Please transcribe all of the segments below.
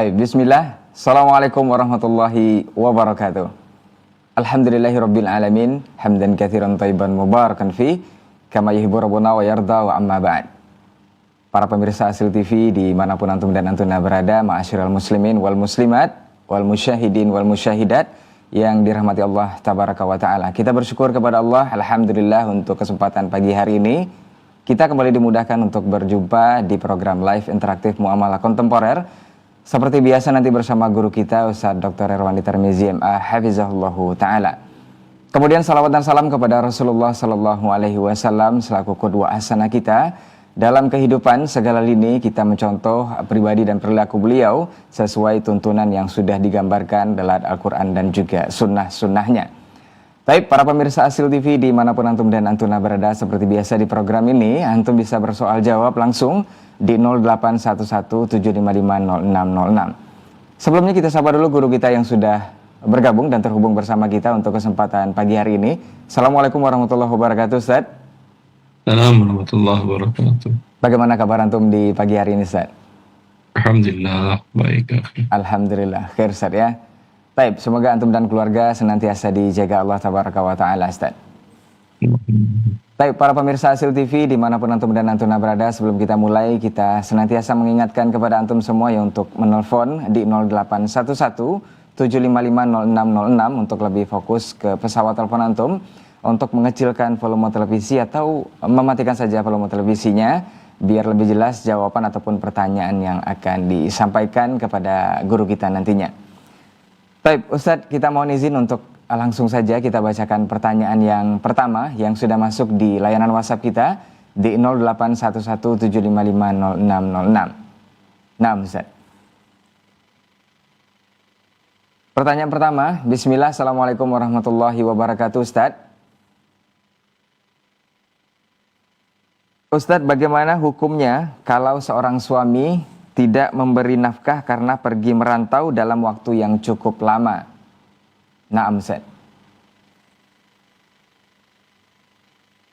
Baik, bismillah. Assalamualaikum warahmatullahi wabarakatuh. Alhamdulillahirabbil alamin, hamdan katsiran thayyiban mubarakan fi, kama yuhibbu rabbuna wa yarda wa amma ba'd. Para pemirsa Asil TV dimanapun antum dan antuna berada, ma'asyiral muslimin wal muslimat, wal musyahidin wal musyahidat yang dirahmati Allah tabaraka wa ta'ala. Kita bersyukur kepada Allah, alhamdulillah, untuk kesempatan pagi hari ini. Kita kembali dimudahkan untuk berjumpa di program live interaktif Muamalah Kontemporer. Seperti biasa nanti bersama guru kita Ustaz Dr. Erwandi Tirmizi MA Hafizahullahu Ta'ala. Kemudian salawat dan salam kepada Rasulullah Sallallahu Alaihi Wasallam selaku qudwah hasanah kita. Dalam kehidupan segala lini kita mencontoh pribadi dan perilaku beliau sesuai tuntunan yang sudah digambarkan dalam Al-Quran dan juga sunnah-sunnahnya. Baik, para pemirsa Asil TV dimanapun antum dan antuna berada, seperti biasa di program ini antum bisa bersoal jawab langsung di 081175500606. Sebelumnya kita sapa dulu guru kita yang sudah bergabung dan terhubung bersama kita untuk kesempatan pagi hari ini. Assalamualaikum warahmatullahi wabarakatuh, Ustaz. Assalamualaikum warahmatullahi wabarakatuh. Bagaimana kabar antum di pagi hari ini, Ustaz? Alhamdulillah, baik. Alhamdulillah, khair, Ustaz ya. Baik, semoga antum dan keluarga senantiasa dijaga Allah tabaraka wa ta'ala, Ustaz. Baik, para pemirsa Asil TV dimanapun antum dan antuna berada, sebelum kita mulai kita senantiasa mengingatkan kepada antum semua ya untuk menelpon di 0811-755-0606 untuk lebih fokus ke pesawat telepon antum, untuk mengecilkan volume televisi atau mematikan saja volume televisinya biar lebih jelas jawaban ataupun pertanyaan yang akan disampaikan kepada guru kita nantinya. Baik, Ustadz, kita mohon izin untuk langsung saja kita bacakan pertanyaan yang pertama yang sudah masuk di layanan WhatsApp kita di 081175500606. Nah, Ustadz. Pertanyaan pertama, bismillah, assalamualaikum warahmatullahi wabarakatuh, Ustadz. Ustadz, bagaimana hukumnya kalau seorang suami tidak memberi nafkah karena pergi merantau dalam waktu yang cukup lama? Naam, Ustaz.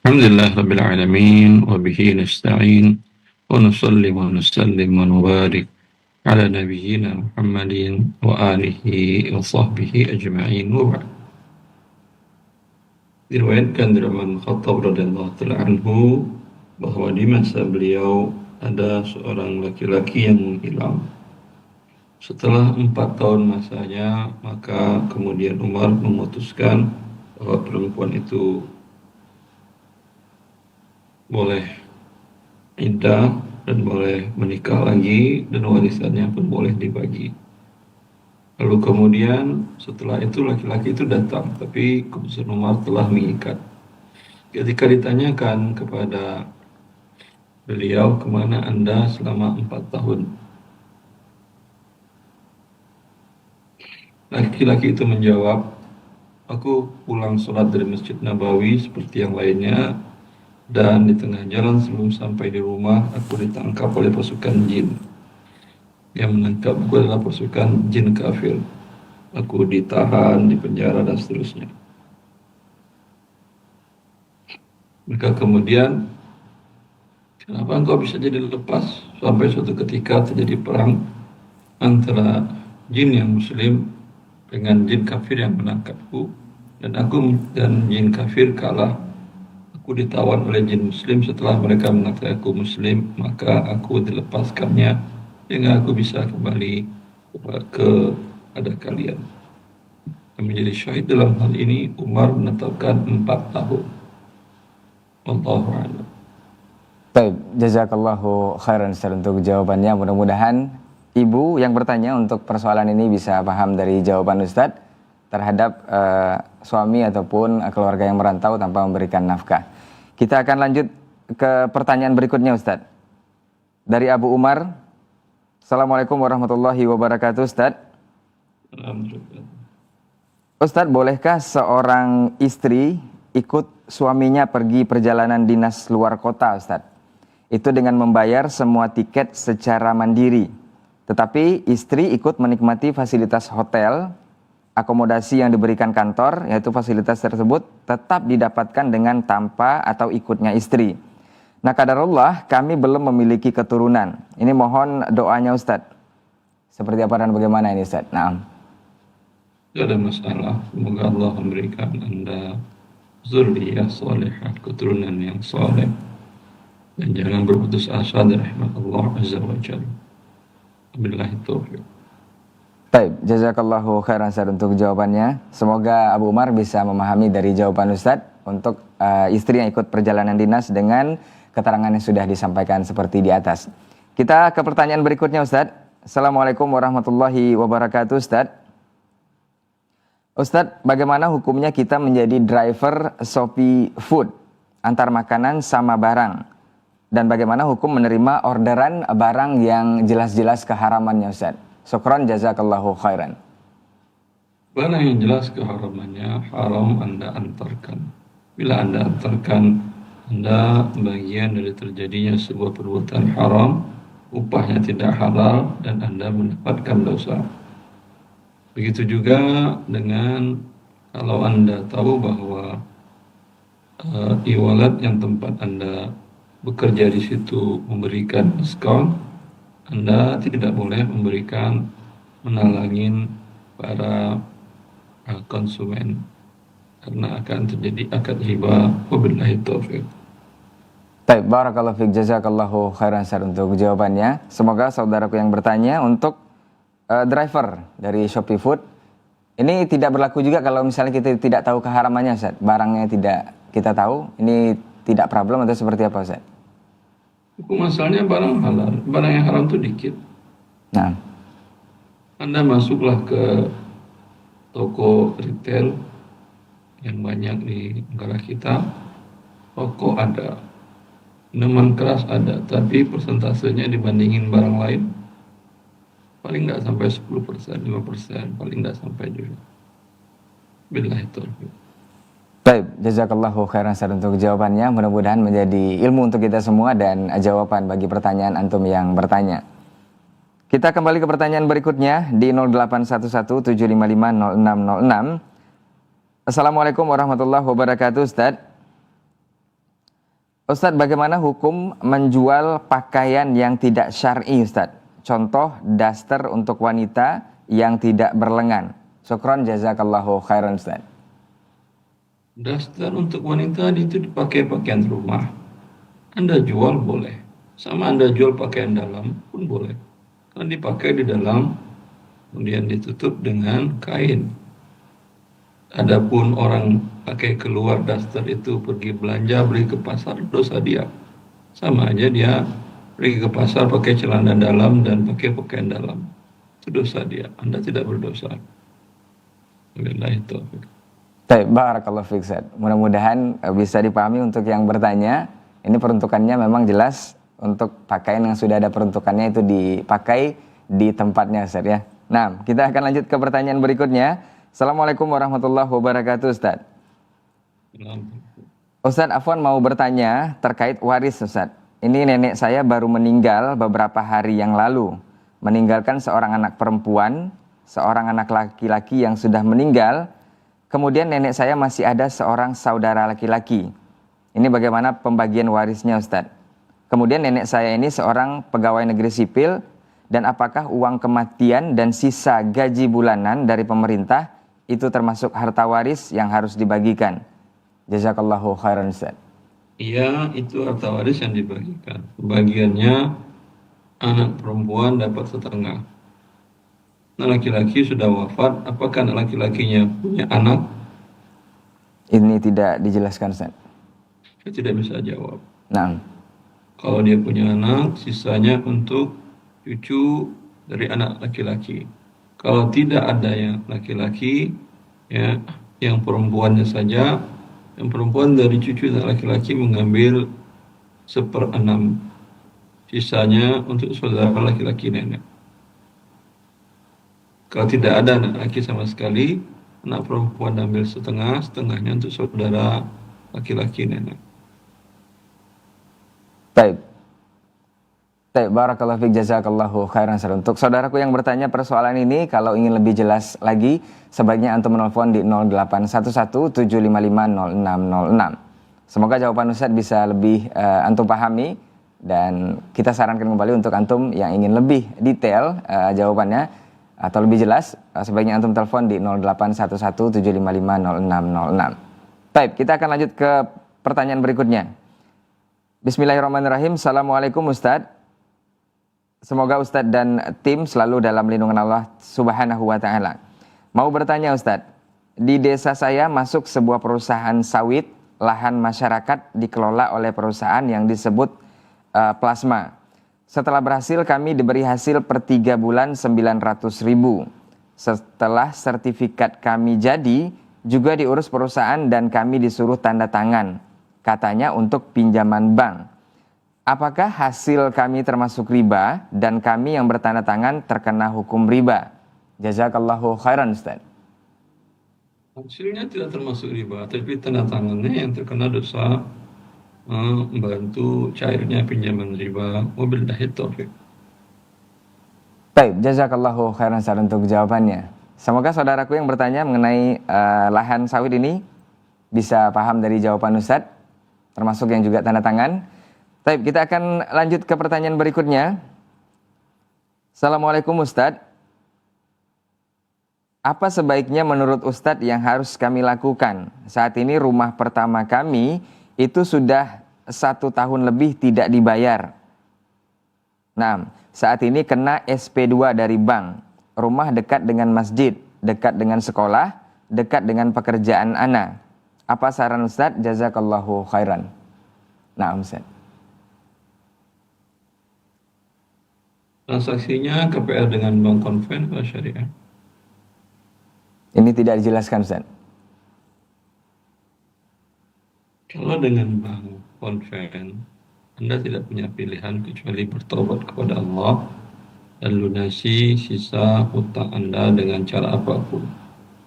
Alhamdulillah rabbil alamin wa bihi nasta'in wa nusalli wa nusallim wa nubarik ala nabiyyina Muhammadin wa alihi wa sahbihi ajma'in wa ba'd. Diriwayatkan dari Umar bin Khattab radhiyallahu ta'ala anhu bahwa di masa beliau ada seorang laki-laki yang menghilang. Setelah 4 tahun masanya, maka kemudian Umar memutuskan bahwa perempuan itu boleh iddah dan boleh menikah lagi, dan warisannya pun boleh dibagi. Lalu kemudian setelah itu laki-laki itu datang, tapi keputusan Umar telah mengikat. Ketika ditanyakan kepada beliau, kemana Anda selama 4 tahun? Laki-laki itu menjawab, aku pulang sholat dari Masjid Nabawi seperti yang lainnya, dan di tengah jalan sebelum sampai di rumah, aku ditangkap oleh pasukan jin. Yang menangkapku adalah pasukan jin kafir. Aku ditahan, dipenjara, dan seterusnya. Maka kemudian, kenapa engkau bisa jadi lepas? Sampai suatu ketika terjadi perang antara jin yang muslim dengan jin kafir yang menangkapku, dan jin kafir kalah. Aku ditawan oleh jin muslim. Setelah mereka mengatakan aku muslim, maka aku dilepaskannya sehingga aku bisa kembali kepada kalian. Dan menjadi syahid dalam hal ini Umar menetapkan 4 tahun. Wallahu a'lam. Baik, jazakallahu khairan, Ustaz, untuk jawabannya. Mudah-mudahan ibu yang bertanya untuk persoalan ini bisa paham dari jawaban Ustadz terhadap suami ataupun keluarga yang merantau tanpa memberikan nafkah. Kita akan lanjut ke pertanyaan berikutnya, Ustadz. Dari Abu Umar. Assalamualaikum warahmatullahi wabarakatuh, Ustadz. Ustadz, bolehkah seorang istri ikut suaminya pergi perjalanan dinas luar kota, Ustadz? Itu dengan membayar semua tiket secara mandiri. Tetapi istri ikut menikmati fasilitas hotel, akomodasi yang diberikan kantor, yaitu fasilitas tersebut tetap didapatkan dengan tanpa atau ikutnya istri. Nah, qadarullah kami belum memiliki keturunan. Ini mohon doanya, Ustadz. Seperti apa dan bagaimana ini Ustaz? Naam. Tidak ada masalah. Semoga Allah memberikan Anda zuriyah salihah, keturunan yang saleh. Dan jangan berputus asa dari rahmat Allah Azza wa Jalla. Wabillahi taufiq. Baik, jazakallahu khairan Ustaz untuk jawabannya. Semoga Abu Umar bisa memahami dari jawaban Ustaz untuk istri yang ikut perjalanan dinas dengan keterangan yang sudah disampaikan seperti di atas. Kita ke pertanyaan berikutnya Ustaz. Assalamualaikum warahmatullahi wabarakatuh Ustaz. Ustaz, bagaimana hukumnya kita menjadi driver Shopee Food antar makanan sama barang? Dan bagaimana hukum menerima orderan barang yang jelas-jelas keharamannya Ustaz? Syukran jazakallahu khairan. Barang yang jelas keharamannya haram Anda antarkan. Bila Anda antarkan, Anda bagian dari terjadinya sebuah perbuatan haram, upahnya tidak halal dan Anda mendapatkan dosa. Begitu juga dengan kalau Anda tahu bahwa e-wallet yang tempat Anda bekerja di situ memberikan diskon, Anda tidak boleh menalangin para konsumen karena akan terjadi akad riba. Wabillahi taufiq. Baik, barakallahu fiik, jazakallahu khairan Ustaz untuk jawabannya. Semoga saudaraku yang bertanya untuk driver dari Shopee Food ini tidak berlaku juga kalau misalnya kita tidak tahu keharamannya Ustaz. Barangnya tidak kita tahu, ini tidak problem atau seperti apa Ustaz? Hukum asalnya barang halal, barang yang haram itu dikit. Nah, Anda masuklah ke toko retail yang banyak di negara kita, rokok ada, minuman keras ada, tapi persentasenya dibandingin barang lain paling nggak sampai 10%, 5%, paling nggak sampai juga. Billahi taufiq. baik, jazakallahu khairan Ustaz untuk jawabannya. Mudah-mudahan menjadi ilmu untuk kita semua dan jawaban bagi pertanyaan antum yang bertanya. Kita kembali ke pertanyaan berikutnya di 0811755606. Assalamualaikum warahmatullahi wabarakatuh Ustaz. Ustaz, bagaimana hukum menjual pakaian yang tidak syar'i Ustaz? Contoh daster untuk wanita yang tidak berlengan. Syukran jazakallahu khairan Ustaz. Daster untuk wanita itu dipakai pakaian rumah. Anda jual boleh. Sama Anda jual pakaian dalam pun boleh. Karena dipakai di dalam, kemudian ditutup dengan kain. Adapun orang pakai keluar daster itu pergi belanja, beli ke pasar, dosa dia. Sama aja dia pergi ke pasar pakai celana dalam dan pakai pakaian dalam. Itu dosa dia. Anda tidak berdosa. Wabillahi taufiq. Baik, barakallahu fiik Ustaz. Mudah-mudahan bisa dipahami untuk yang bertanya. Ini peruntukannya memang jelas untuk pakaian yang sudah ada peruntukannya itu dipakai di tempatnya Ustaz ya. Nah, kita akan lanjut ke pertanyaan berikutnya. Assalamualaikum warahmatullahi wabarakatuh Ustaz. Ustaz Afwan mau bertanya terkait waris Ustaz. Ini nenek saya baru meninggal beberapa hari yang lalu. Meninggalkan seorang anak perempuan, seorang anak laki-laki yang sudah meninggal. Kemudian nenek saya masih ada seorang saudara laki-laki. Ini bagaimana pembagian warisnya Ustaz? Kemudian nenek saya ini seorang pegawai negeri sipil. Dan apakah uang kematian dan sisa gaji bulanan dari pemerintah itu termasuk harta waris yang harus dibagikan? Jazakallahu khairan Ustaz. Iya, itu harta waris yang dibagikan. Bagiannya anak perempuan dapat setengah. Anak laki-laki sudah wafat, apakah anak laki-lakinya punya anak? Ini tidak dijelaskan Ustaz. Saya tidak bisa jawab. Nah, Kalau dia punya anak, sisanya untuk cucu dari anak laki-laki. Kalau tidak ada yang laki-laki, ya, yang perempuannya saja, yang perempuan dari cucu dan laki-laki mengambil 1/6. Sisanya untuk saudara laki-laki nenek. Kalau tidak ada anak laki sama sekali, anak perempuan ambil setengah, setengahnya untuk saudara laki-laki nenek. baik. Baik, barakallahu fiik, jazakallahu khairan Ustaz. Untuk saudaraku yang bertanya persoalan ini, kalau ingin lebih jelas lagi, sebaiknya antum menelpon di 0811755606. Semoga jawaban Ustaz bisa lebih antum pahami Dan kita sarankan kembali untuk antum yang ingin lebih detail jawabannya atau lebih jelas, sebaiknya antum telepon di 081175500606. Baik, kita akan lanjut ke pertanyaan berikutnya. Bismillahirrahmanirrahim. Assalamualaikum Ustadz. Semoga Ustadz dan tim selalu dalam lindungan Allah Subhanahu wa Ta'ala. Mau bertanya Ustadz, di desa saya masuk sebuah perusahaan sawit, lahan masyarakat dikelola oleh perusahaan yang disebut Plasma. Setelah berhasil kami diberi hasil per 3 bulan 900.000. Setelah sertifikat kami jadi, juga diurus perusahaan dan kami disuruh tanda tangan. Katanya untuk pinjaman bank. Apakah hasil kami termasuk riba dan kami yang bertanda tangan terkena hukum riba? Jazakallahu khairan Ustaz. Hasilnya tidak termasuk riba, tapi tanda tangannya yang terkena dosa membantu cairnya pinjaman riba. Wabillahi taufik. Baik, jazakallahu khairan Ustaz untuk jawabannya. Semoga saudaraku yang bertanya mengenai lahan sawit ini bisa paham dari jawaban Ustaz, termasuk yang juga tanda tangan. Baik, kita akan lanjut ke pertanyaan berikutnya. Assalamualaikum Ustaz. Apa sebaiknya menurut Ustadz yang harus kami lakukan? Saat ini rumah pertama kami itu sudah 1 tahun lebih tidak dibayar. Nah, saat ini kena SP2 dari bank. Rumah dekat dengan masjid, dekat dengan sekolah, dekat dengan pekerjaan ana. Apa saran Ustadz? Jazakallahu khairan. Nah, Ustadz. Transaksinya KPR dengan bank konven atau syariah? Ini tidak dijelaskan Ustaz. Kalau dengan bank konven, Anda tidak punya pilihan kecuali bertobat kepada Allah dan lunasi sisa hutang Anda dengan cara apapun.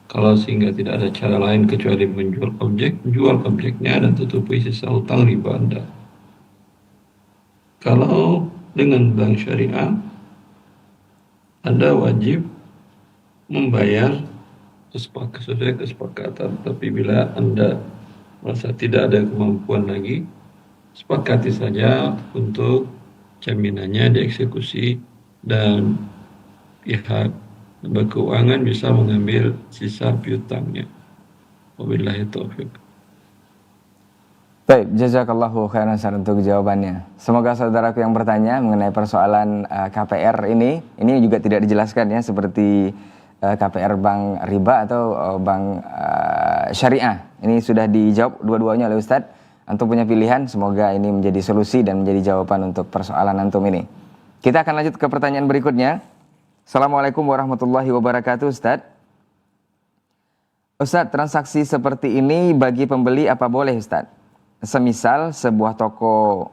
Kalau sehingga tidak ada cara lain kecuali menjual objek, jual objeknya dan tutupi sisa hutang riba Anda. Kalau dengan bank syariah, Anda wajib membayar sesuai kesepakatan. Tapi bila Anda merasa tidak ada kemampuan lagi, sepakati saja untuk jaminannya dieksekusi dan pihak berkeuangan bisa mengambil sisa piutangnya. Wabillahi taufik. Baik, jazakallahu khairan untuk jawabannya. Semoga saudaraku yang bertanya mengenai persoalan KPR ini juga tidak dijelaskan ya, seperti KPR bank riba atau bank syariah. Ini sudah dijawab dua-duanya oleh Ustadz. Antum punya pilihan, semoga ini menjadi solusi dan menjadi jawaban untuk persoalan antum ini. Kita akan lanjut ke pertanyaan berikutnya. Assalamualaikum warahmatullahi wabarakatuh Ustadz. Ustadz, transaksi seperti ini bagi pembeli apa boleh Ustadz? Semisal sebuah toko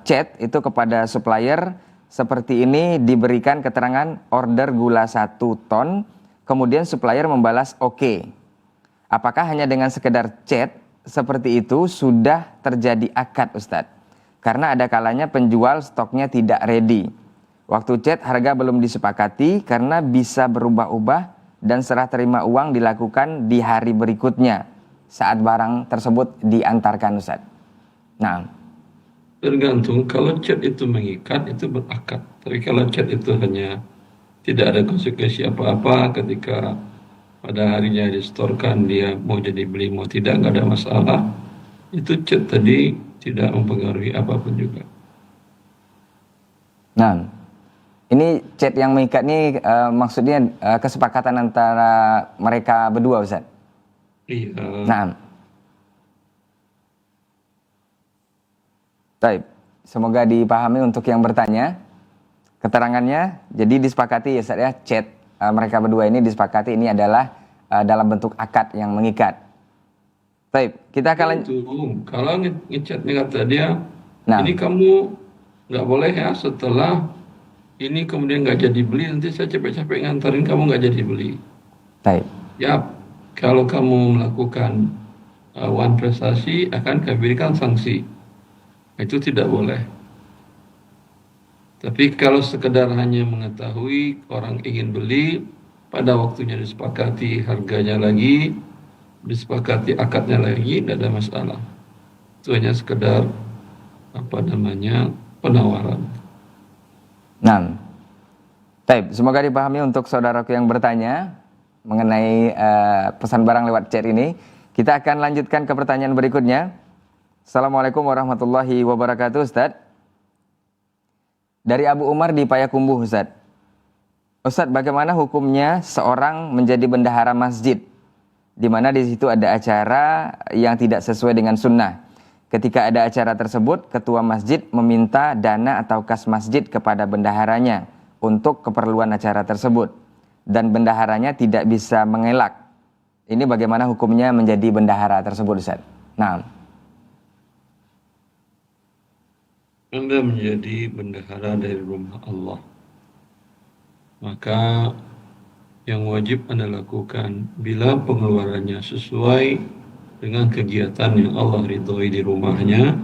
cat itu kepada supplier seperti ini diberikan keterangan order gula 1 ton, kemudian supplier membalas oke. Apakah hanya dengan sekedar chat seperti itu sudah terjadi akad Ustadz? Karena ada kalanya penjual stoknya tidak ready. Waktu chat harga belum disepakati karena bisa berubah-ubah dan serah terima uang dilakukan di hari berikutnya saat barang tersebut diantarkan Ustadz. Nah, tergantung, kalau chat itu mengikat itu berakad. Tapi kalau chat itu hanya tidak ada konsekuensi apa-apa, ketika pada harinya distorkan dia mau jadi beli mau tidak, nggak ada masalah. Itu chat tadi tidak mempengaruhi apapun juga. Nah, ini chat yang mengikat ini maksudnya kesepakatan antara mereka berdua Ustaz? Iya. Nah, baik, semoga dipahami untuk yang bertanya. Keterangannya, jadi disepakati ya Ustaz ya, chat mereka berdua ini disepakati ini adalah dalam bentuk akad yang mengikat. Baik, kita akan kalau ngechatnya kata dia, ini kamu nggak boleh ya, setelah ini kemudian nggak jadi beli, nanti saya capek-capek ngantarin kamu nggak jadi beli. Baik. Ya, kalau kamu melakukan wan prestasi akan kami berikan sanksi. Itu tidak boleh. Tapi kalau sekedar hanya mengetahui orang ingin beli, pada waktunya disepakati harganya lagi, disepakati akadnya lagi, tidak ada masalah. Itu hanya sekedar penawaran. Nah, baik, semoga dipahami untuk saudaraku yang bertanya mengenai pesan barang lewat chat ini. Kita akan lanjutkan ke pertanyaan berikutnya. Assalamualaikum warahmatullahi wabarakatuh, Ustaz. Dari Abu Umar di Payakumbuh, Ustaz. Ustaz, bagaimana hukumnya seorang menjadi bendahara masjid, di mana di situ ada acara yang tidak sesuai dengan sunnah? Ketika ada acara tersebut, ketua masjid meminta dana atau kas masjid kepada bendaharanya untuk keperluan acara tersebut, dan bendaharanya tidak bisa mengelak. Ini bagaimana hukumnya menjadi bendahara tersebut, Ustaz? Nah, Anda menjadi bendahara dari rumah Allah, maka yang wajib Anda lakukan bila pengeluarannya sesuai dengan kegiatan yang Allah ridhoi di rumahnya,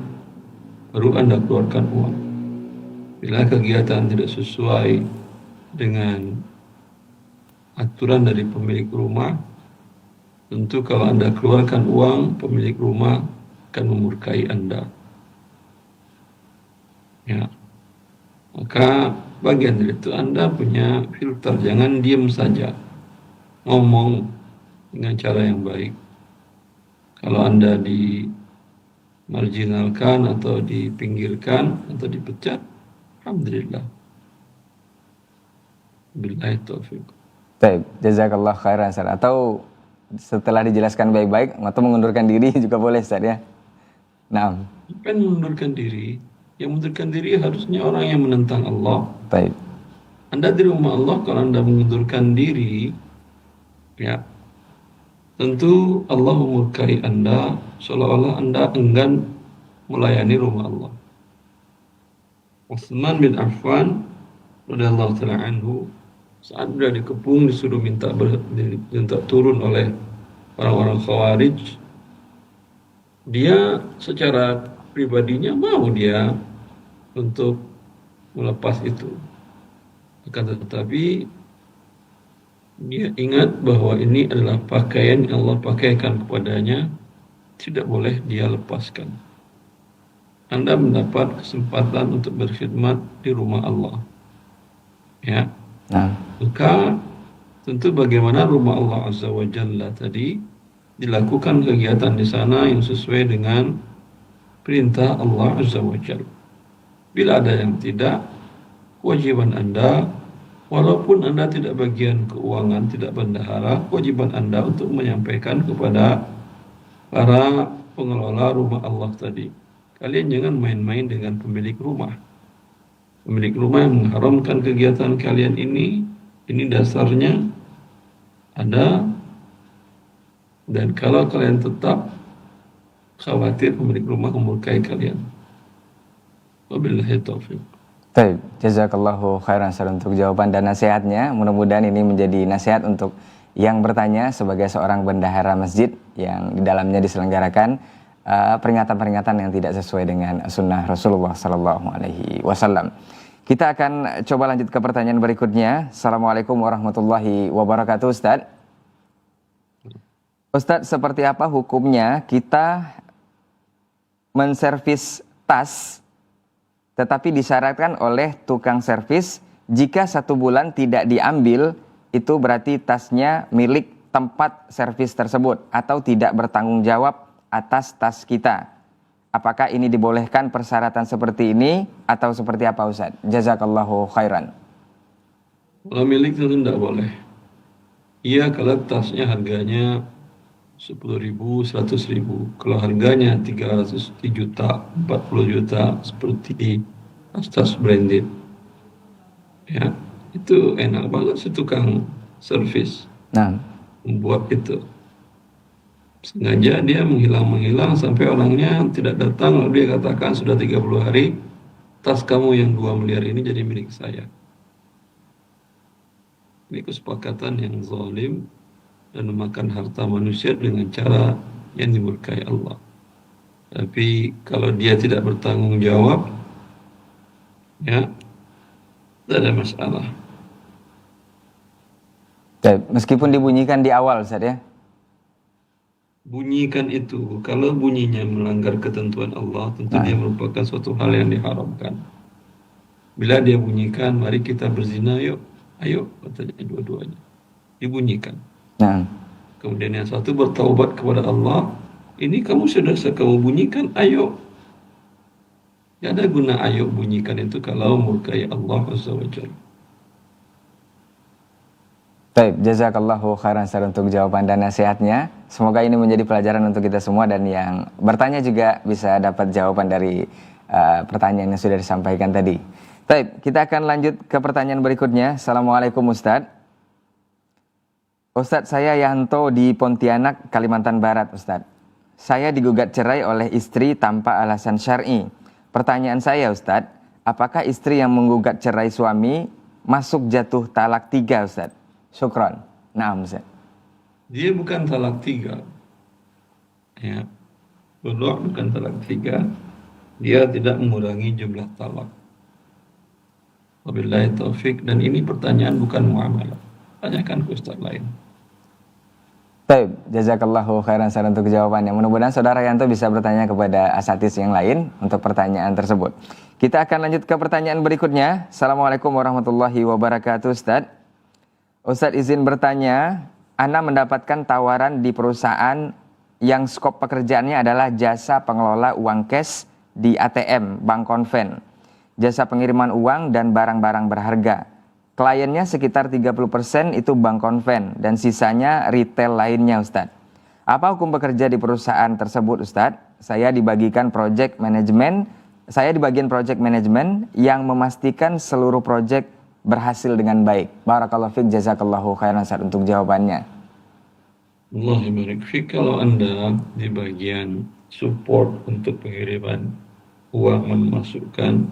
baru Anda keluarkan uang. Bila kegiatan tidak sesuai dengan aturan dari pemilik rumah, tentu kalau Anda keluarkan uang, pemilik rumah akan memurkai Anda. Ya. Maka bagian dari itu Anda punya filter, jangan diam saja. Ngomong dengan cara yang baik. Kalau Anda dimarginalkan atau dipinggirkan atau dipecat, alhamdulillah. Billahi taufiq. baik, jazakallah khairan, Ustaz. Atau setelah dijelaskan baik-baik, atau mengundurkan diri juga boleh, Ustaz, ya. Nah, Siapa yang mengundurkan diri? Yang mengundurkan diri harusnya orang yang menentang Allah. baik. Anda di rumah Allah, kalau Anda mengundurkan diri, ya, tentu Allah memurkai Anda, seolah-olah Anda enggan melayani rumah Allah. Utsman bin Affan radhiyallahu taala anhu, saat sudah dikepung, disuruh minta turun oleh orang-orang Khawarij, dia secara pribadinya mau dia untuk melepas itu. Akan tetapi dia ingat bahwa ini adalah pakaian yang Allah pakaikan kepadanya, tidak boleh dia lepaskan. Anda mendapat kesempatan untuk berkhidmat di rumah Allah. Ya. Nah, Maka tentu bagaimana rumah Allah Azza wa Jalla tadi, dilakukan kegiatan di sana yang sesuai dengan perintah Allah Azza wa Jalla. Bila ada yang tidak, kewajiban Anda, walaupun Anda tidak bagian keuangan, tidak bendahara, kewajiban Anda untuk menyampaikan kepada para pengelola rumah Allah tadi. Kalian jangan main-main dengan pemilik rumah. Pemilik rumah yang mengharamkan kegiatan kalian ini dasarnya ada, dan kalau kalian tetap, khawatir pemilik rumah memurkai kalian. Wabillahi taufiq. baik, jazakallahu khairan, Ustaz, untuk jawaban dan nasihatnya. Mudah-mudahan ini menjadi nasihat untuk yang bertanya sebagai seorang bendahara masjid yang di dalamnya diselenggarakan peringatan-peringatan yang tidak sesuai dengan sunnah Rasulullah Sallallahu Alaihi Wasallam. Kita akan coba lanjut ke pertanyaan berikutnya. Assalamualaikum warahmatullahi wabarakatuh, Ustaz. Ustaz, seperti apa hukumnya kita menservis tas tetapi disyaratkan oleh tukang servis jika 1 bulan tidak diambil, itu berarti tasnya milik tempat servis tersebut atau tidak bertanggung jawab atas tas kita. Apakah ini dibolehkan persyaratan seperti ini atau seperti apa, Ustaz? Jazakallahu khairan. Kalau milik itu tidak boleh. Iya, kalau tasnya harganya 10.000, 100.000. Kalau harganya 300 juta, 40 juta, seperti tas branded, ya, itu enak banget si tukang servis Nah, membuat itu. Sengaja dia menghilang sampai orangnya tidak datang, lalu dia katakan sudah 30 hari tas kamu yang 2 miliar ini jadi milik saya. Ini kesepakatan yang zalim dan memakan harta manusia dengan cara yang dimurkai Allah. Tapi kalau dia tidak bertanggung jawab, ya, tidak ada masalah. baik, meskipun dibunyikan di awal, Ustaz, ya. Bunyikan itu, kalau bunyinya melanggar ketentuan Allah, tentu dia merupakan suatu hal yang diharamkan. Bila dia bunyikan, mari kita berzina yuk. Ayo, katanya dua-duanya. Dibunyikan. Nah, Kemudian yang satu bertaubat kepada Allah. Ini kamu sudah kamu bunyikan, ayo. Tidak ada guna ayo bunyikan itu kalau murkai Allah Azza wa Jalla. baik, jazakallahu khairan Ustaz untuk jawaban dan nasihatnya. Semoga ini menjadi pelajaran untuk kita semua dan yang bertanya juga bisa dapat jawaban dari pertanyaan yang sudah disampaikan tadi. Baik, kita akan lanjut ke pertanyaan berikutnya. Assalamualaikum Ustaz. Ustaz, saya Yanto di Pontianak, Kalimantan Barat, Ustaz. Saya digugat cerai oleh istri tanpa alasan syar'i. Pertanyaan saya, Ustaz, apakah istri yang menggugat cerai suami masuk jatuh talak 3, Ustaz? Syukran. Naam, Ustaz. Dia bukan talak 3. Ya. Bukan talak 3. Dia tidak mengurangi jumlah talak. Wabillahi taufik. Dan ini pertanyaan bukan muamalah. Tanyakan ke ustaz lain. Baik, jazakallahu khairan Ustaz untuk jawabannya. Mudah-mudahan saudara Yanto bisa bertanya kepada asatidz yang lain untuk pertanyaan tersebut. Kita akan lanjut ke pertanyaan berikutnya. Assalamualaikum warahmatullahi wabarakatuh, Ustaz. Ustaz izin bertanya, Anda mendapatkan tawaran di perusahaan yang skop pekerjaannya adalah jasa pengelola uang cash di ATM, bank konven, jasa pengiriman uang dan barang-barang berharga. Kliennya sekitar 30% itu bank konven dan sisanya retail lainnya, Ustadz. Apa hukum bekerja di perusahaan tersebut, Ustadz? Saya di bagian project management yang memastikan seluruh project berhasil dengan baik. Barakallahu fiik, jazakallahu khairan Ustadz untuk jawabannya. Allah barik fiik. Kalau Anda di bagian support untuk pengiriman uang memasukkan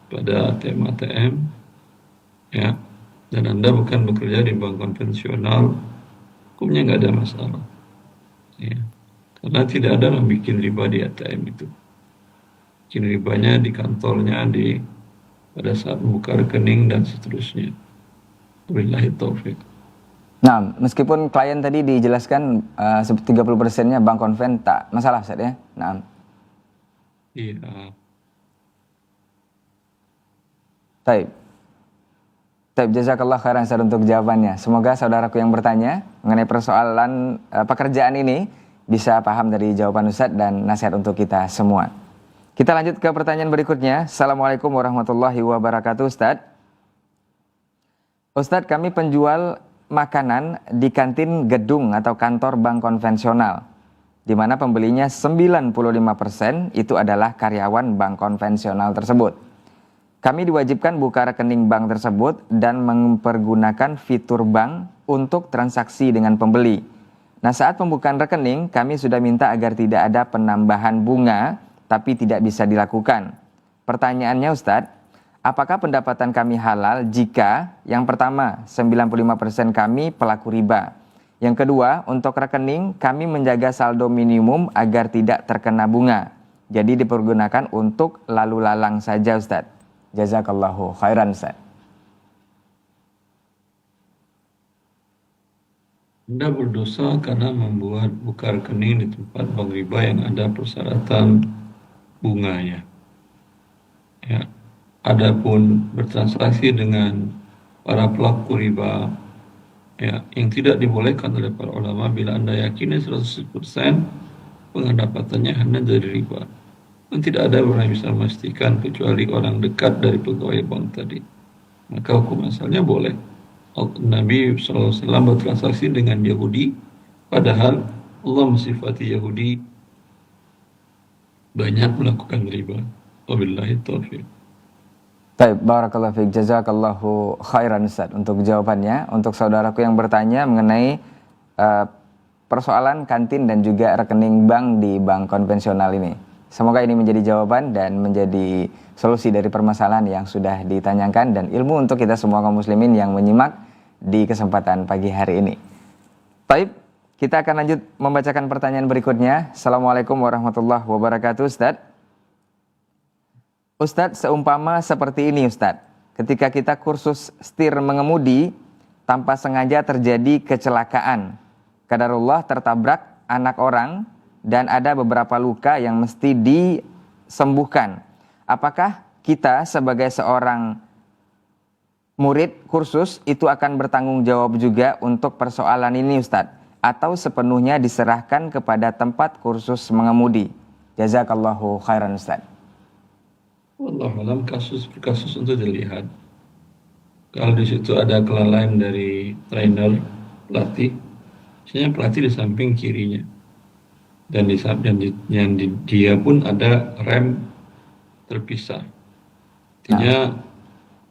pada ATM, ya, dan Anda bukan bekerja di bank konvensional, hukumnya nggak ada masalah. Ya. Karena tidak ada yang bikin riba di ATM itu. Bikin ribanya di kantornya, pada saat buka rekening dan seterusnya. Wabillahi taufik. Nah, meskipun klien tadi dijelaskan 30%-nya bank konven, tak masalah Ustaz ya? Nah. Iya. Baik, jazakallah khairan Ustaz untuk jawabannya. Semoga saudaraku yang bertanya mengenai persoalan pekerjaan ini bisa paham dari jawaban Ustaz dan nasihat untuk kita semua. Kita lanjut ke pertanyaan berikutnya. Assalamualaikum warahmatullahi wabarakatuh, Ustaz. Ustaz, kami penjual makanan di kantin gedung atau kantor bank konvensional, di mana pembelinya 95% itu adalah karyawan bank konvensional tersebut. Kami diwajibkan buka rekening bank tersebut dan mempergunakan fitur bank untuk transaksi dengan pembeli. Nah, saat pembukaan rekening, kami sudah minta agar tidak ada penambahan bunga, tapi tidak bisa dilakukan. Pertanyaannya Ustadz, apakah pendapatan kami halal jika yang pertama 95% kami pelaku riba? Yang kedua, untuk rekening kami menjaga saldo minimum agar tidak terkena bunga. Jadi dipergunakan untuk lalu lalang saja, Ustadz. Jazakallahu khairan, Ustaz. Anda berdosa karena membuat buka rekening di tempat bank riba yang ada persyaratan bunganya. Ya. Adapun bertransaksi dengan para pelaku riba, ya, yang tidak dibolehkan oleh para ulama bila Anda yakini 100% pendapatannya hanya dari riba. Dan tidak ada orang yang bisa memastikan kecuali orang dekat dari pegawai bank tadi. Maka hukum asalnya boleh. Nabi SAW bertransaksi dengan Yahudi, padahal Allah mensifati Yahudi banyak melakukan riba. Wabillahi taufiq. Baik, barakallahu fiik, jazakallahu khairan Ustaz untuk jawabannya. Untuk saudaraku yang bertanya mengenai persoalan kantin dan juga rekening bank di bank konvensional ini. Semoga ini menjadi jawaban dan menjadi solusi dari permasalahan yang sudah ditanyakan dan ilmu untuk kita semua kaum muslimin yang menyimak di kesempatan pagi hari ini. Baik, kita akan lanjut membacakan pertanyaan berikutnya. Assalamualaikum warahmatullahi wabarakatuh, Ustaz. Ustaz, seumpama seperti ini Ustaz, ketika kita kursus setir mengemudi, tanpa sengaja terjadi kecelakaan. Qadarullah tertabrak anak orang, dan ada beberapa luka yang mesti disembuhkan. Apakah kita sebagai seorang murid kursus itu akan bertanggung jawab juga untuk persoalan ini Ustadz? Atau sepenuhnya diserahkan kepada tempat kursus mengemudi? Jazakallahu khairan Ustadz. Wallahu alam, kasus per kasus untuk dilihat. Kalau di situ ada kelalaian dari trainer, pelatih, misalnya pelatih di samping kirinya, dan dia pun ada rem terpisah. Artinya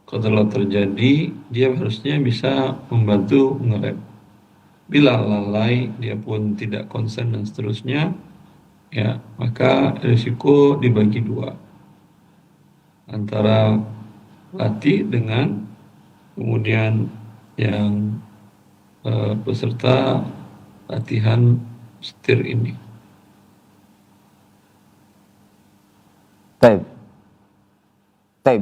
kalau terjadi, dia harusnya bisa membantu ngerem. Bila lalai, dia pun tidak konsen dan seterusnya, ya maka risiko dibagi dua antara pelatih dengan kemudian yang peserta latihan setir ini. Taib.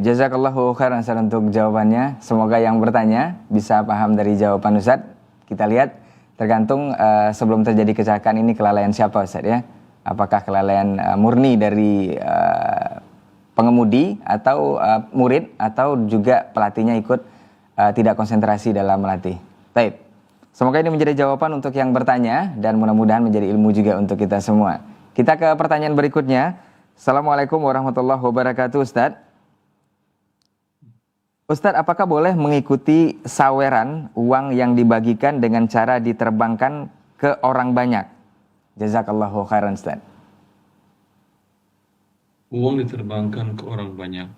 Jazakallahu khairan Ustaz untuk jawabannya. Semoga yang bertanya bisa paham dari jawaban Ustaz. Kita lihat tergantung sebelum terjadi kecelakaan ini kelalaian siapa Ustaz ya. Apakah kelalaian murni dari pengemudi atau murid, atau juga pelatihnya ikut tidak konsentrasi dalam melatih. Taib. Semoga ini menjadi jawaban untuk yang bertanya dan mudah-mudahan menjadi ilmu juga untuk kita semua. Kita ke pertanyaan berikutnya. Assalamualaikum warahmatullahi wabarakatuh Ustadz. Ustadz, apakah boleh mengikuti saweran uang yang dibagikan dengan cara diterbangkan ke orang banyak? Jazakallahu khairan Ustadz. Uang diterbangkan ke orang banyak.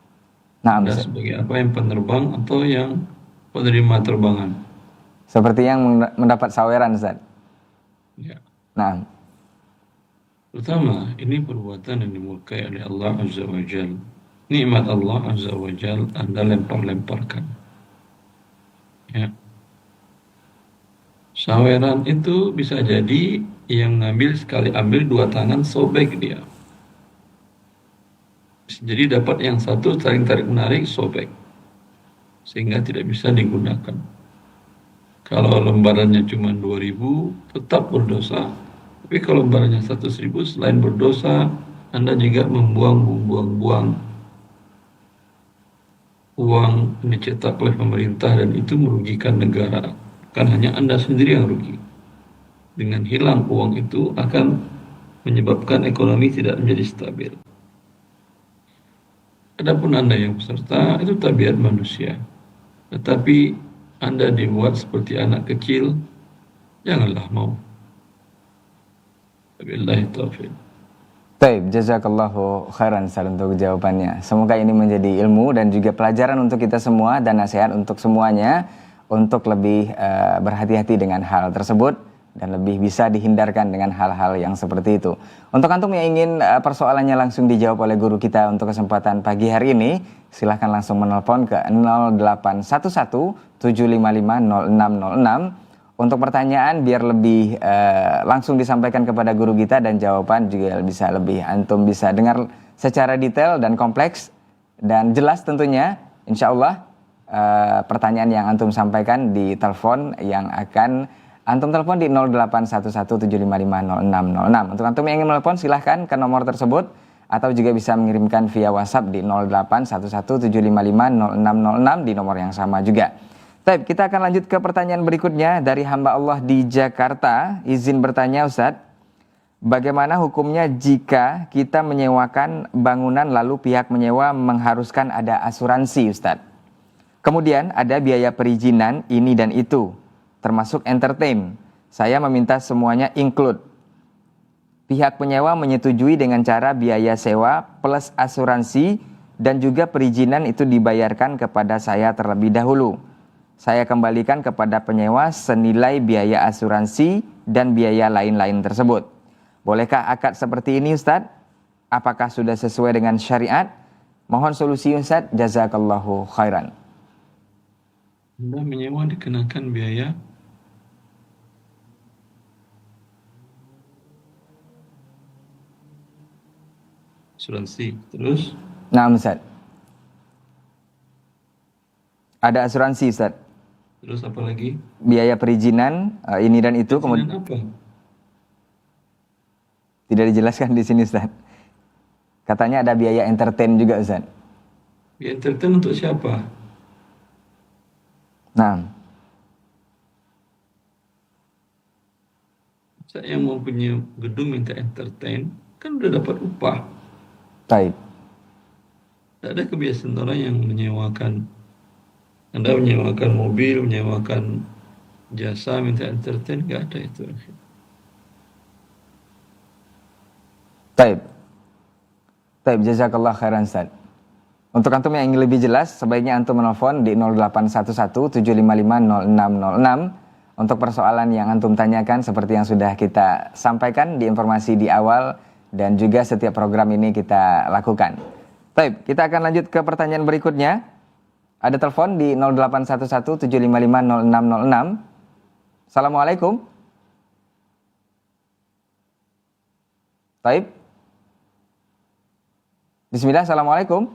Nah, Anda sebagai apa, yang penerbang atau yang penerima terbangan? Seperti yang mendapat saweran Ustaz. Ya. Nah. Pertama, ini perbuatan yang dimurkai oleh Allah Azza wa Jal. Nikmat Allah Azza wa Jal Anda lempar-lemparkan. Ya. Saweran itu bisa jadi yang ngambil sekali ambil dua tangan sobek dia. Jadi dapat yang satu tarik menarik sobek, sehingga tidak bisa digunakan. Kalau lembarannya cuma 2.000 tetap berdosa, tapi kalau lembarannya 100.000 selain berdosa, Anda juga membuang-buang uang dicetak oleh pemerintah dan itu merugikan negara. Bukan hanya Anda sendiri yang rugi. Dengan hilang uang itu akan menyebabkan ekonomi tidak menjadi stabil. Adapun Anda yang peserta, itu tabiat manusia. Tetapi Anda dibuat seperti anak kecil, janganlah mau. Wabillahi taufiq. Baik, jazakallahu khairan Ustaz untuk jawabannya. Semoga ini menjadi ilmu dan juga pelajaran untuk kita semua dan nasihat untuk semuanya untuk lebih berhati-hati dengan hal tersebut dan lebih bisa dihindarkan dengan hal-hal yang seperti itu. Untuk antum yang ingin persoalannya langsung dijawab oleh guru kita untuk kesempatan pagi hari ini, silahkan langsung menelpon ke 0811 755 0606 untuk pertanyaan biar lebih langsung disampaikan kepada guru kita dan jawaban juga bisa lebih antum bisa dengar secara detail dan kompleks dan jelas tentunya. Insya Allah pertanyaan yang antum sampaikan di telepon yang akan antum telepon di 081175500606. Untuk antum yang ingin menelepon silahkan ke nomor tersebut atau juga bisa mengirimkan via WhatsApp di 081175500606 di nomor yang sama juga. Baik, kita akan lanjut ke pertanyaan berikutnya dari hamba Allah di Jakarta. Izin bertanya Ustadz, bagaimana hukumnya jika kita menyewakan bangunan lalu pihak menyewa mengharuskan ada asuransi Ustadz? Kemudian ada biaya perizinan ini dan itu, termasuk entertain. Saya meminta semuanya include. Pihak penyewa menyetujui dengan cara biaya sewa plus asuransi dan juga perizinan itu dibayarkan kepada saya terlebih dahulu. Saya kembalikan kepada penyewa senilai biaya asuransi dan biaya lain-lain tersebut. Bolehkah akad seperti ini Ustadz? Apakah sudah sesuai dengan syariat? Mohon solusi Ustadz. Jazakallahu khairan. Anda menyewa dikenakan biaya asuransi. Terus? Nah Ustaz, ada asuransi Ustaz. Terus apa lagi? Biaya perizinan ini dan itu. Perizinan apa? Tidak dijelaskan di sini Ustaz. Katanya ada biaya entertain juga Ustaz. Biaya entertain untuk siapa? Nah, Saya yang mau punya gedung minta entertain, kan udah dapat upah. baik. Tidak ada kebiasaan orang yang menyewakan. Anda menyewakan mobil, menyewakan jasa, minta entertain, nggak ada itu. Baik. Baik, jazakallah khairan Ustaz. Untuk antum yang ingin lebih jelas, sebaiknya antum menelpon di 0811 755 0606 untuk persoalan yang antum tanyakan seperti yang sudah kita sampaikan di informasi di awal dan juga setiap program ini kita lakukan. Baik, kita akan lanjut ke pertanyaan berikutnya. Ada telepon di 0811 755 0606. Assalamualaikum. Baik. Bismillah, assalamualaikum.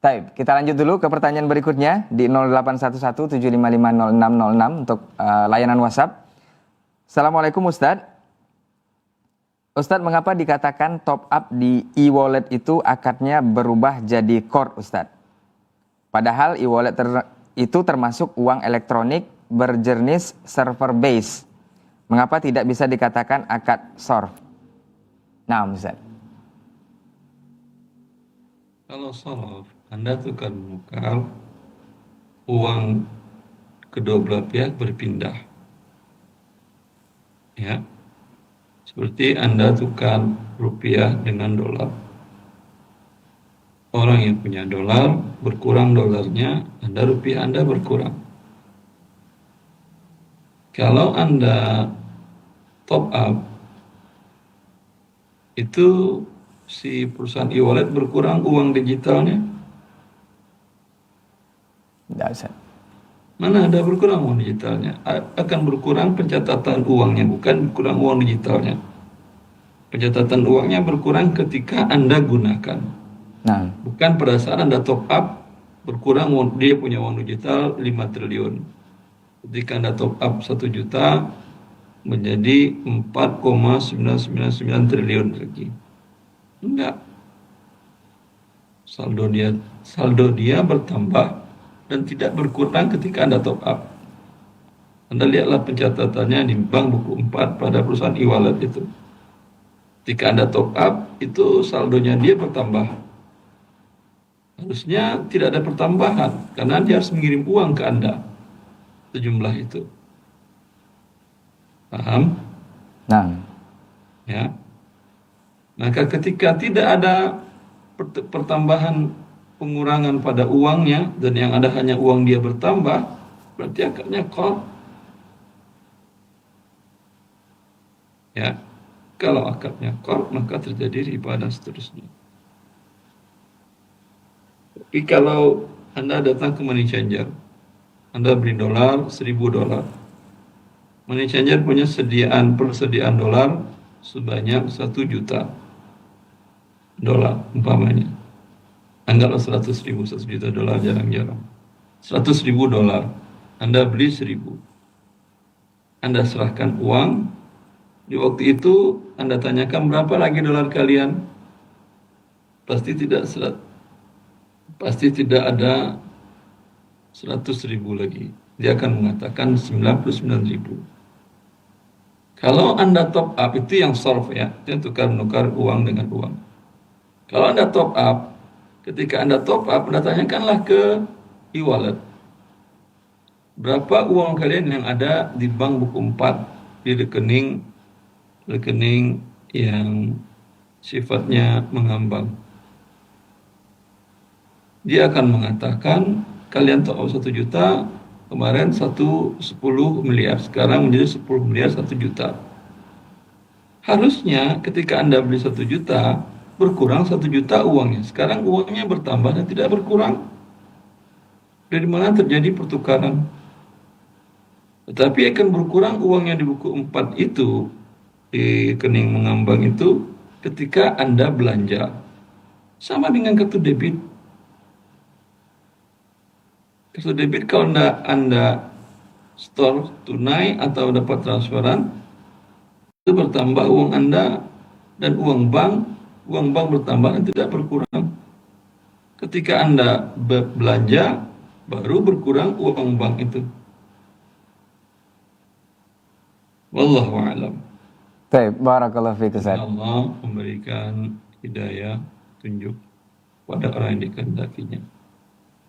Baik, kita lanjut dulu ke pertanyaan berikutnya di 0811 755 0606 untuk layanan WhatsApp. Assalamualaikum Ustadz. Ustadz, mengapa dikatakan top up di e-wallet itu akadnya berubah jadi core Ustadz? Padahal e-wallet itu termasuk uang elektronik berjenis server base. Mengapa tidak bisa dikatakan akad sorf? Nah, Ustadz. Kalau sorf, Anda tukar menukar uang kedua belah pihak berpindah. Ya. Seperti Anda tukar rupiah dengan dolar. Orang yang punya dolar, berkurang dolarnya, rupiah Anda berkurang. Kalau Anda top up, itu si perusahaan e-wallet berkurang uang digitalnya. Tidak, Ustaz. Mana ada berkurang uang digitalnya? Akan berkurang pencatatan uangnya, bukan berkurang uang digitalnya. Pencatatan uangnya berkurang ketika Anda gunakan. Nah, Bukan pada saat Anda top up, berkurang dia punya uang digital 5 triliun. Ketika Anda top up 1 juta, menjadi 4,999 triliun lagi. Enggak. Saldo dia bertambah dan tidak berkurang ketika Anda top up. Anda lihatlah pencatatannya di bank buku 4 pada perusahaan e-wallet itu. Ketika Anda top up, itu saldonya dia bertambah. Harusnya tidak ada pertambahan, karena dia harus mengirim uang ke Anda. Sejumlah itu. Paham? nah, Ya. Maka ketika tidak ada pertambahan pengurangan pada uangnya dan yang ada hanya uang dia bertambah, berarti akadnya qard. Ya. Kalau akadnya qard, maka terjadi riba dan seterusnya. Tapi kalau Anda datang ke money changer, Anda beli dolar, 1.000 dolar. Money changer punya persediaan dolar sebanyak 1 juta dolar umpamanya. Anggaplah 100.000, 1 juta dolar jarang-jarang. 100.000 dolar. Anda beli 1.000. Anda serahkan uang. Di waktu itu Anda tanyakan berapa lagi dolar kalian? Pasti tidak ada 100.000 lagi. Dia akan mengatakan 99.000. Kalau Anda top up, itu yang solve ya, itu yang tukar-menukar uang dengan uang. Kalau Anda top up, ketika Anda top up, Anda tanyakanlah ke e-wallet. Berapa uang kalian yang ada di bank buku 4, di rekening yang sifatnya mengambang. Dia akan mengatakan, kalian top up 1 juta, kemarin 10 miliar, sekarang menjadi 10 miliar 1 juta. Harusnya ketika Anda beli 1 juta, berkurang 1 juta uangnya. Sekarang uangnya bertambah dan tidak berkurang. Dari mana terjadi pertukaran? Tetapi akan berkurang uangnya di buku 4 itu, di rekening mengambang itu, ketika Anda belanja. Sama dengan kartu debit. Kartu debit kalau Anda store tunai atau dapat transferan, itu bertambah uang Anda dan uang bank bertambah dan tidak berkurang. ketika Anda belanja, baru berkurang uang bank itu. Wallahu a'lam. Baik, barakallahu fiik Ustaz. Allah memberikan hidayah, tunjuk pada orang yang dikehendakinya.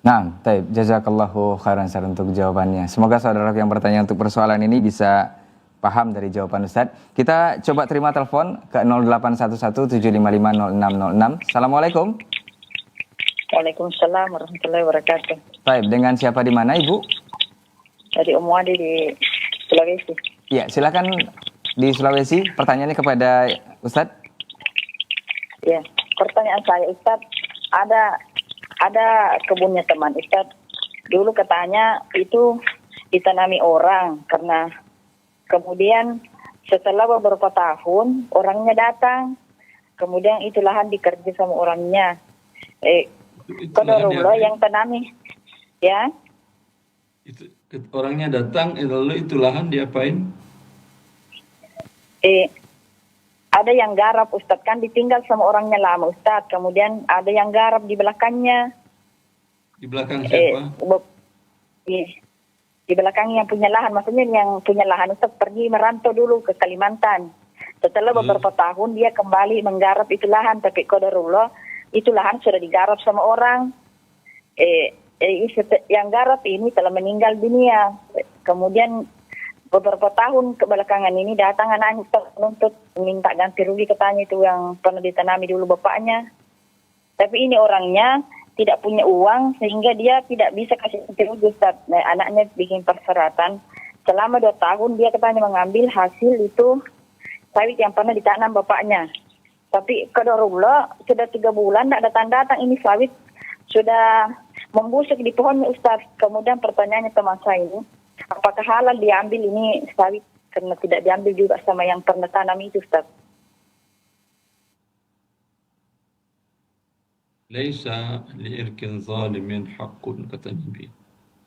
Nah, baik, jazakallahu khairan Ustaz untuk jawabannya. Semoga saudara yang bertanya untuk persoalan ini bisa paham dari jawaban Ustaz. Kita coba terima telepon ke 0811-755-0606. Assalamualaikum. Waalaikumsalam warahmatullahi wabarakatuh. Baik, dengan siapa di mana Ibu? Dari Adi di Sulawesi. Ya, silakan di Sulawesi. Pertanyaannya kepada Ustadz. Ya, pertanyaan saya Ustadz, ada kebunnya teman Ustadz. Dulu katanya itu ditanami orang karena kemudian setelah beberapa tahun orangnya datang, kemudian itu lahan dikerja sama orangnya. Qadarullah yang tanami, ya. Itu orangnya datang, lalu itu lahan diapain? Ada yang garap Ustadz, kan ditinggal sama orangnya lama Ustadz. Kemudian ada yang garap di belakangnya. Di belakang siapa? Di belakang yang punya lahan, maksudnya yang punya lahan Ustadz pergi merantau dulu ke Kalimantan. Setelah beberapa tahun dia kembali menggarap itu lahan, tapi qadarullah itu lahan sudah digarap sama orang. Yang garap ini telah meninggal dunia. Kemudian beberapa tahun kebelakangan ini datang anak menuntut minta ganti rugi, katanya itu yang pernah ditanami dulu bapaknya. Tapi ini orangnya tidak punya uang sehingga dia tidak bisa kasih ganti rugi Ustaz. Nah, anaknya bikin persyaratan selama 2 tahun dia katanya mengambil hasil itu sawit yang pernah ditanam bapaknya. Tapi qadarullah sudah 3 bulan tidak datang-datang, ini sawit sudah membusuk di pohonnya Ustaz. Kemudian pertanyaannya teman saya ini, apakah halal diambil ini sawit karena tidak diambil juga sama yang pernah tanam itu Ustaz? Laisa li'irkin zalimin haqqun, kata Nabi.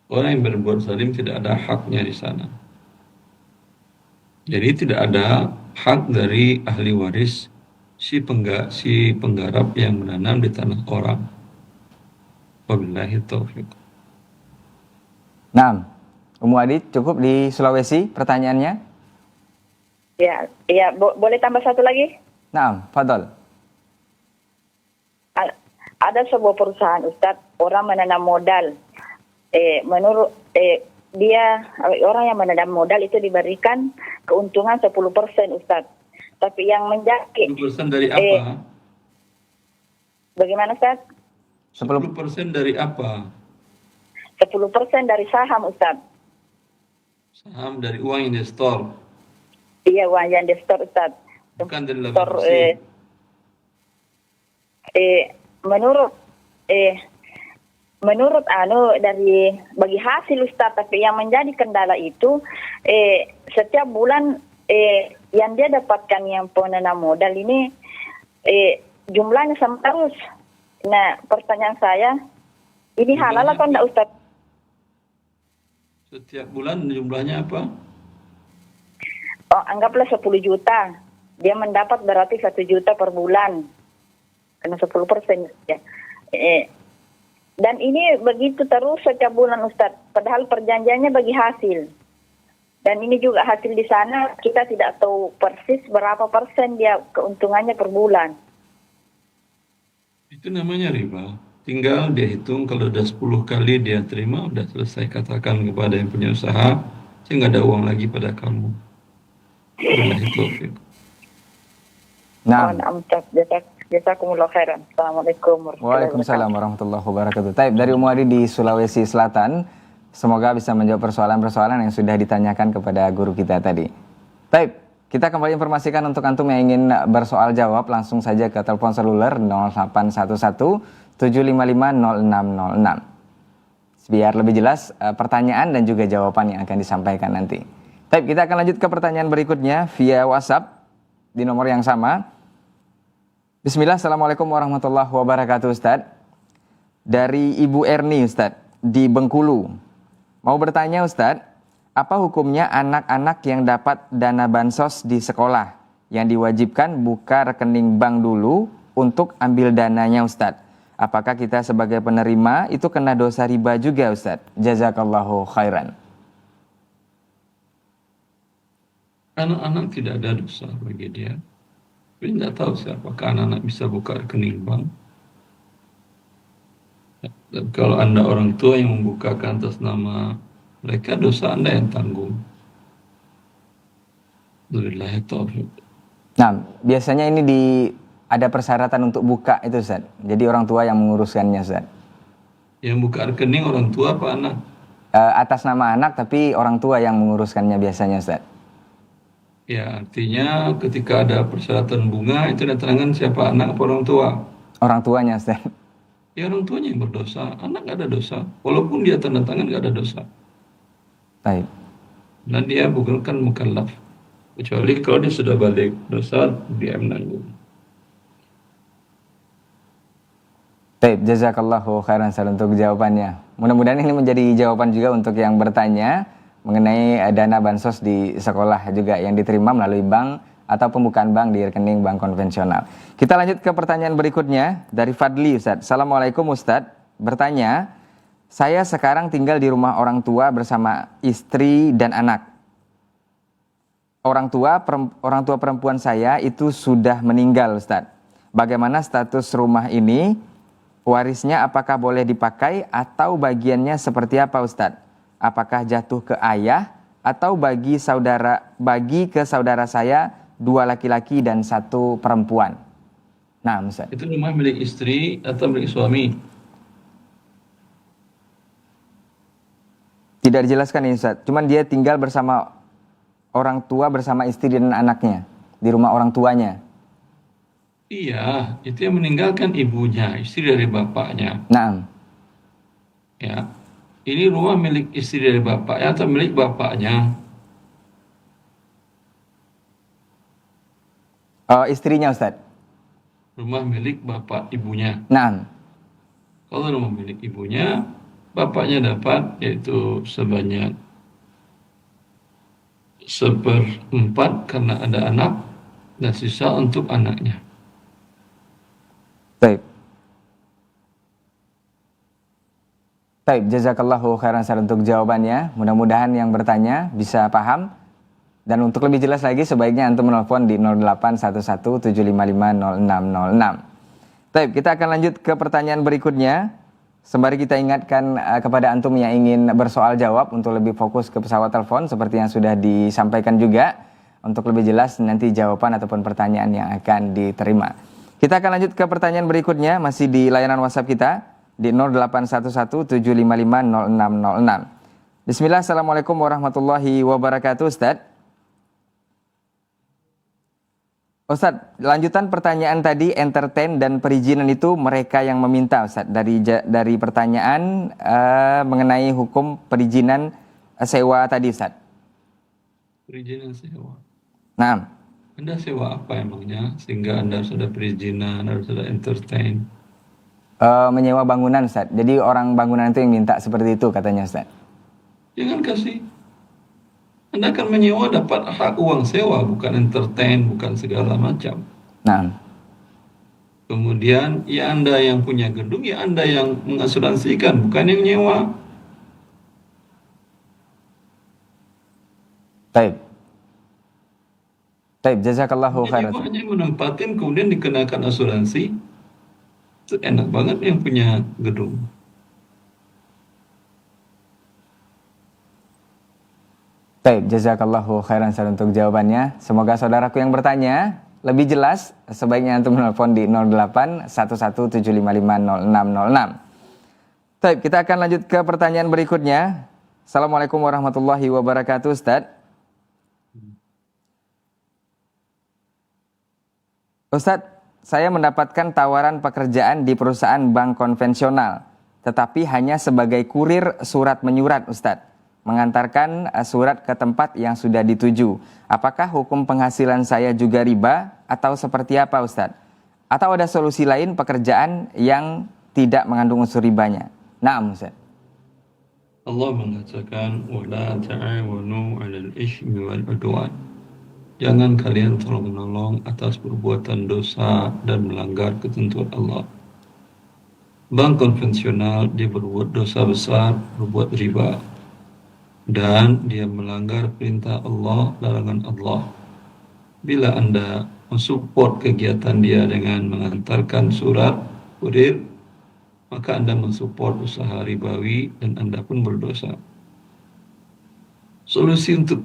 Orang yang berbuat zalim tidak ada haknya di sana. Jadi tidak ada hak dari ahli waris si penggarap yang menanam di tanah orang. Wabillahi taufiq. Nah, Adi cukup di Sulawesi pertanyaannya? Ya, boleh tambah satu lagi? Nah, fadal. Ada sebuah perusahaan Ustadz, orang menanam modal. Menurut dia, orang yang menanam modal itu diberikan keuntungan 10% Ustadz. Tapi yang menjadi 10% dari apa? Bagaimana Ustadz? 10% dari apa? 10% dari saham Ustadz. Saham dari uang yang di store. Iya, uang yang di store Ustadz. Bukan dari laba bersih. Menurut dari bagi hasil Ustadz, tapi yang menjadi kendala itu setiap bulan yang dia dapatkan yang penanam modal ini jumlahnya sama terus. Nah, pertanyaan saya, ini halal atau enggak Ustadz? Setiap bulan jumlahnya apa? Oh, anggaplah 10 juta. Dia mendapat berarti 1 juta per bulan. Karena 10% ya. Dan ini begitu terus setiap bulan Ustadz. Padahal perjanjiannya bagi hasil. Dan ini juga hasil di sana kita tidak tahu persis berapa persen dia keuntungannya per bulan. Itu namanya riba. Tinggal dia hitung, kalau udah 10 kali dia terima, udah selesai, katakan kepada yang punya usaha, saya nggak ada uang lagi pada kamu. Wabillahi taufiq. Nah. Jazakumullah khairan. Assalamualaikum Waalaikumsalam warahmatullahi wabarakatuh. Taib dari Adi di Sulawesi Selatan. Semoga bisa menjawab persoalan-persoalan yang sudah ditanyakan kepada guru kita tadi. Taib, kita kembali informasikan untuk antum yang ingin bersoal jawab, langsung saja ke telepon seluler 0811-755-0606. Biar lebih jelas pertanyaan dan juga jawaban yang akan disampaikan nanti. Taib, kita akan lanjut ke pertanyaan berikutnya via WhatsApp di nomor yang sama. Bismillah, Assalamualaikum warahmatullahi wabarakatuh Ustadz. Dari Ibu Erni Ustadz, di Bengkulu. Mau bertanya Ustadz, apa hukumnya anak-anak yang dapat dana bansos di sekolah yang diwajibkan buka rekening bank dulu untuk ambil dananya Ustadz? Apakah kita sebagai penerima itu kena dosa riba juga Ustaz? Jazakallahu khairan. Anak-anak tidak ada dosa bagi dia. Tapi tidak tahu siapakah anak-anak bisa buka rekening bank. Dan kalau Anda orang tua yang membukakan atas nama mereka, dosa Anda yang tanggung. Wabillahi taufiq. Nah, biasanya ini ada persyaratan untuk buka itu Ustaz. Jadi orang tua yang menguruskannya Ustaz. Yang buka rekening orang tua apa anak? Atas nama anak tapi orang tua yang menguruskannya biasanya Ustaz. Ya, artinya ketika ada persyaratan bunga itu ada tangan siapa, anak atau orang tua? Orang tuanya Ustaz. Ya orang tuanya yang berdosa, anak nggak ada dosa. Walaupun dia tanda tangan nggak ada dosa. Baik. Dan dia bukan kan mukallaf. Kecuali kalau dia sudah balik dosa, dia menanggung. Baik, jazakallahu khairan Ustaz untuk jawabannya. Mudah-mudahan ini menjadi jawaban juga untuk yang bertanya mengenai dana bansos di sekolah juga yang diterima melalui bank atau pembukaan bank di rekening bank konvensional. Kita lanjut ke pertanyaan berikutnya dari Fadli Ustaz. Assalamualaikum Ustaz. Bertanya, saya sekarang tinggal di rumah orang tua bersama istri dan anak. Orang tua perempuan saya itu sudah meninggal Ustaz. Bagaimana status rumah ini? Warisnya apakah boleh dipakai atau bagiannya seperti apa Ustaz? Apakah jatuh ke ayah atau bagi ke saudara saya 2 laki-laki dan 1 perempuan? Nah, Ustaz. Itu rumah milik istri atau milik suami? Tidak dijelaskan ini Ustaz. Cuman dia tinggal bersama orang tua bersama istri dan anaknya di rumah orang tuanya. Iya, itu yang meninggalkan ibunya, istri dari bapaknya. Nah. Ya, ini rumah milik istri dari bapaknya atau milik bapaknya? Istrinya Ustaz. Rumah milik bapak ibunya. Nah. Kalau rumah milik ibunya, bapaknya dapat yaitu sebanyak 1/4 karena ada anak dan sisa untuk anaknya. Baik. Baik, jazakallahu khairan Ustaz untuk jawabannya. Mudah-mudahan yang bertanya bisa paham. Dan untuk lebih jelas lagi sebaiknya antum menelpon di 0811-755-0606. Baik, kita akan lanjut ke pertanyaan berikutnya. Sembari kita ingatkan kepada antum yang ingin bersoal jawab untuk lebih fokus ke pesawat telepon seperti yang sudah disampaikan juga. Untuk lebih jelas nanti jawaban ataupun pertanyaan yang akan diterima. Kita akan lanjut ke pertanyaan berikutnya masih di layanan WhatsApp kita di 0811-755-0606. Bismillah, assalamualaikum warahmatullahi wabarakatuh Ustaz. Ustaz, lanjutan pertanyaan tadi entertain dan perizinan itu mereka yang meminta Ustaz. Dari pertanyaan mengenai hukum perizinan sewa tadi Ustaz. Perizinan sewa. Nah. Anda sewa apa emangnya sehingga Anda sudah perizinan, harus sudah entertain? Menyewa bangunan Ustaz. Jadi orang bangunan itu yang minta seperti itu katanya Ustaz. Jangan kasih. Anda akan menyewa dapat hak uang sewa, bukan entertain, bukan segala macam. Nah. Kemudian ya Anda yang punya gedung, ya Anda yang mengasuransikan, bukan yang nyewa. Baik. Baik, jazakallahu khairan. Hanya menempatin kemudian dikenakan asuransi. Itu enak banget yang punya gedung. Baik, jazakallahu khairan untuk jawabannya. Semoga saudaraku yang bertanya lebih jelas. Sebaiknya antum menelpon di 0811-755-0606. Baik, kita akan lanjut ke pertanyaan berikutnya. Assalamualaikum warahmatullahi wabarakatuh Ustaz. Ustadz, saya mendapatkan tawaran pekerjaan di perusahaan bank konvensional, tetapi hanya sebagai kurir surat menyurat Ustadz, mengantarkan surat ke tempat yang sudah dituju. Apakah hukum penghasilan saya juga riba atau seperti apa Ustadz? Atau ada solusi lain pekerjaan yang tidak mengandung unsur ribanya? Naam Ustadz. Allah mengatakan, وَلَا تَعَوَنُوا عَلَى الْإِثْمِ وَالْعُدْوَانِ. Jangan kalian tolong-menolong atas perbuatan dosa dan melanggar ketentuan Allah. bank konvensional dia berbuat dosa besar, berbuat riba, dan dia melanggar perintah Allah, larangan Allah. Bila Anda mensupport kegiatan dia dengan mengantarkan surat kurir, maka Anda mensupport usaha ribawi dan Anda pun berdosa. Solusi untuk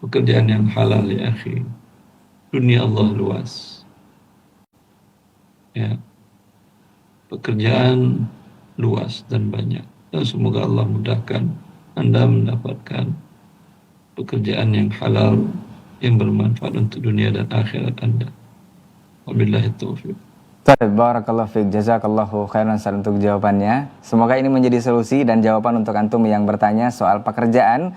pekerjaan yang halal, ya akhi. Dunia Allah luas. Ya, pekerjaan luas dan banyak. Dan semoga Allah mudahkan Anda mendapatkan pekerjaan yang halal yang bermanfaat untuk dunia dan akhirat Anda. Wabillahi taufiq. Barakallahu fiik, jazakallahu khairan Ustaz untuk jawabannya. Semoga ini menjadi solusi dan jawaban untuk antum yang bertanya soal pekerjaan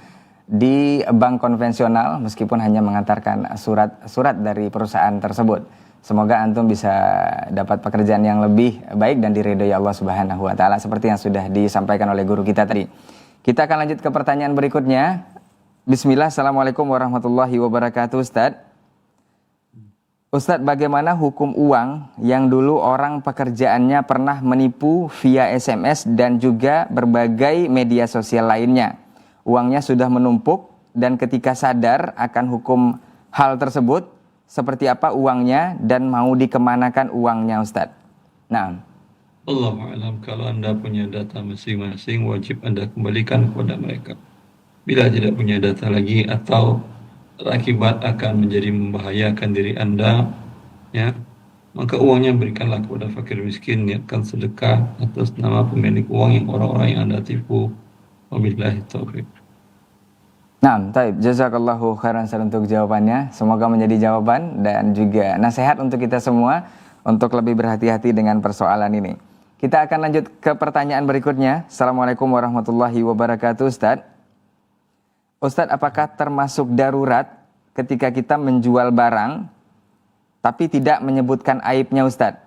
di bank konvensional meskipun hanya mengantarkan surat dari perusahaan tersebut. Semoga antum bisa dapat pekerjaan yang lebih baik dan diridhoi Allah Subhanahu wa taala seperti yang sudah disampaikan oleh guru kita tadi. Kita akan lanjut ke pertanyaan berikutnya. Bismillah, Assalamualaikum warahmatullahi wabarakatuh, Ustaz. Ustadz, bagaimana hukum uang yang dulu orang pekerjaannya pernah menipu via SMS dan juga berbagai media sosial lainnya? Uangnya sudah menumpuk dan ketika sadar akan hukum hal tersebut, seperti apa uangnya dan mau dikemanakan uangnya, Ustadz? Nah, Allahu a'lam. Kalau Anda punya data masing-masing, wajib Anda kembalikan kepada mereka. Bila tidak punya data lagi atau berakibat akan menjadi membahayakan diri Anda, ya, maka uangnya berikanlah kepada fakir miskin, niatkan sedekah atas nama pemilik uang yang orang-orang yang Anda tipu. Wabillahi taufiq. nah, taib, jazakallahu khairan Ustaz untuk jawabannya. Semoga menjadi jawaban dan juga nasihat untuk kita semua untuk lebih berhati-hati dengan persoalan ini. Kita akan lanjut ke pertanyaan berikutnya. Assalamualaikum warahmatullahi wabarakatuh, Ustaz. Ustadz, apakah termasuk darurat ketika kita menjual barang tapi tidak menyebutkan aibnya, Ustadz?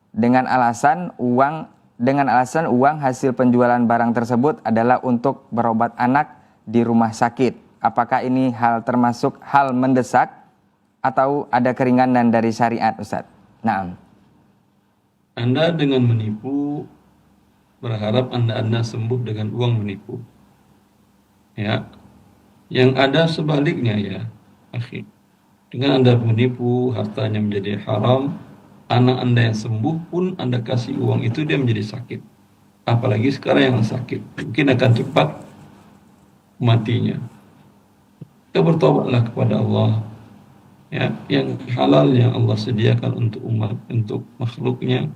Dengan alasan uang hasil penjualan barang tersebut adalah untuk berobat anak di rumah sakit. Apakah ini termasuk hal mendesak atau ada keringanan dari syariat, Ustadz? Nah, Anda dengan menipu berharap Anda sembuh dengan uang menipu. Ya. Yang ada sebaliknya, ya, akhi. Dengan Anda menipu, hartanya menjadi haram, anak Anda yang sembuh pun Anda kasih uang itu dia menjadi sakit. Apalagi sekarang yang sakit, mungkin akan cepat matinya. Kita bertobatlah kepada Allah. Ya, yang halal yang Allah sediakan untuk umat, untuk makhluknya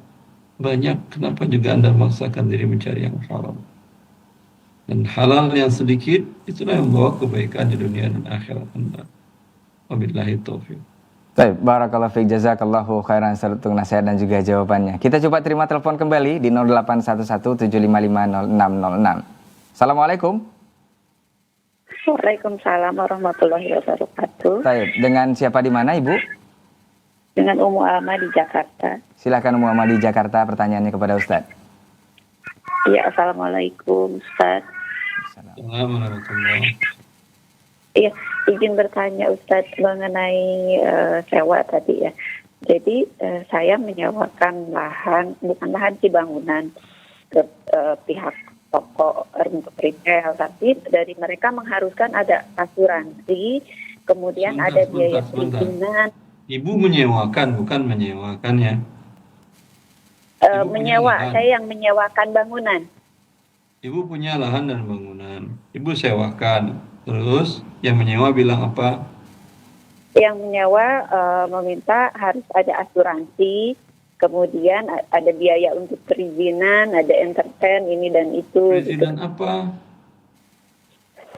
banyak. Kenapa juga Anda memaksakan diri mencari yang haram? Dan halal yang sedikit itulah yang membawa kebaikan di dunia dan akhirat Anda. Wabillahi taufiq. baik, barakallahu fiik, jazakallahu khairan untuk nasihat dan juga jawabannya. Kita coba terima telepon kembali di 0811755606. Assalamualaikum. Waalaikumsalam warahmatullahi wabarakatuh. Baik, dengan siapa di mana, Ibu? Dengan Ummu Alma di Jakarta. Silakan Ummu Alma di Jakarta, pertanyaannya kepada Ustadz. Iya, assalamualaikum Ustaz. Assalamualaikum. Iya, izin bertanya Ustaz mengenai sewa tadi ya. Jadi saya menyewakan lahan, bukan lahan sih, bangunan ke pihak toko untuk retail, tapi dari mereka mengharuskan ada asuransi, kemudian ada biaya perizinan. Ibu menyewakan, bukan menyewakan, ya? Menyewa, saya yang menyewakan bangunan. Ibu punya lahan dan bangunan, Ibu sewakan. Terus yang menyewa bilang apa? Yang menyewa meminta harus ada asuransi, kemudian ada biaya untuk perizinan, ada entertain ini dan itu. Perizinan apa?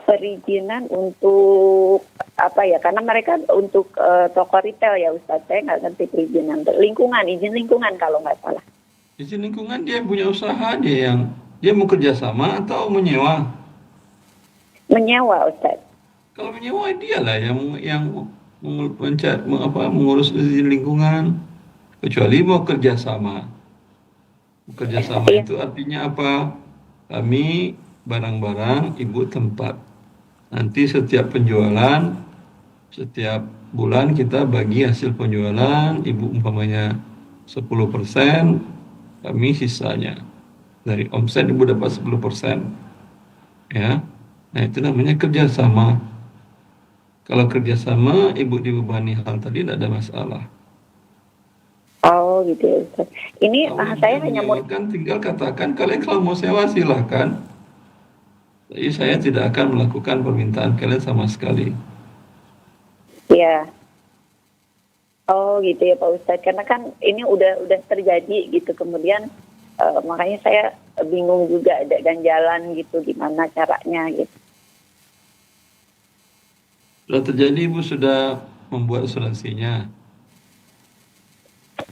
Perizinan untuk apa ya? Karena mereka untuk toko retail ya Ustaz, saya nggak ngerti perizinan. Lingkungan, izin lingkungan kalau nggak salah. Izin lingkungan dia punya usaha, dia mau kerjasama atau menyewa? Menyewa Ustaz. Kalau menyewa dia lah yang mengurus izin lingkungan. Kecuali mau kerjasama. Kerjasama itu artinya apa? Kami barang-barang, Ibu tempat. Nanti setiap penjualan, setiap bulan kita bagi hasil penjualan, Ibu umpamanya 10%, kami sisanya. dari omset ibu dapat 10%, ya. Nah itu namanya kerjasama. Kalau kerjasama ibu dibebani hal tadi tidak ada masalah. Oh gitu ya Ustaz. Ini Kalau saya tidak hanya mau, menyewakan tinggal katakan kalian kalau mau sewa silahkan. Jadi saya tidak akan melakukan permintaan kalian sama sekali. ya. Oh gitu ya Pak Ustadz, karena kan ini udah terjadi gitu, kemudian makanya saya bingung juga ada ganjalan gitu, gimana caranya gitu. Sudah terjadi ibu sudah membuat asuransinya,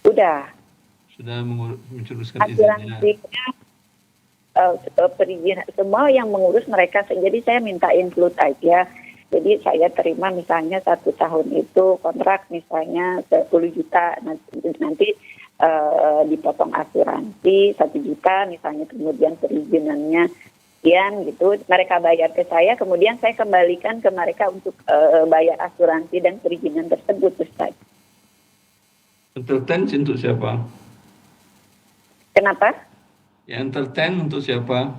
Udah, sudah mencuruskan izinnya. asuransinya, perizinan, semua yang mengurus mereka, jadi saya minta include aja. Jadi saya terima misalnya 1 tahun itu kontrak misalnya 10 juta, nanti dipotong asuransi 1 juta misalnya, kemudian perizinannya sekian gitu, mereka bayar ke saya, kemudian saya kembalikan ke mereka untuk bayar asuransi dan perizinan tersebut, Ustaz. Entertain untuk siapa? Kenapa? Ya entertain untuk siapa?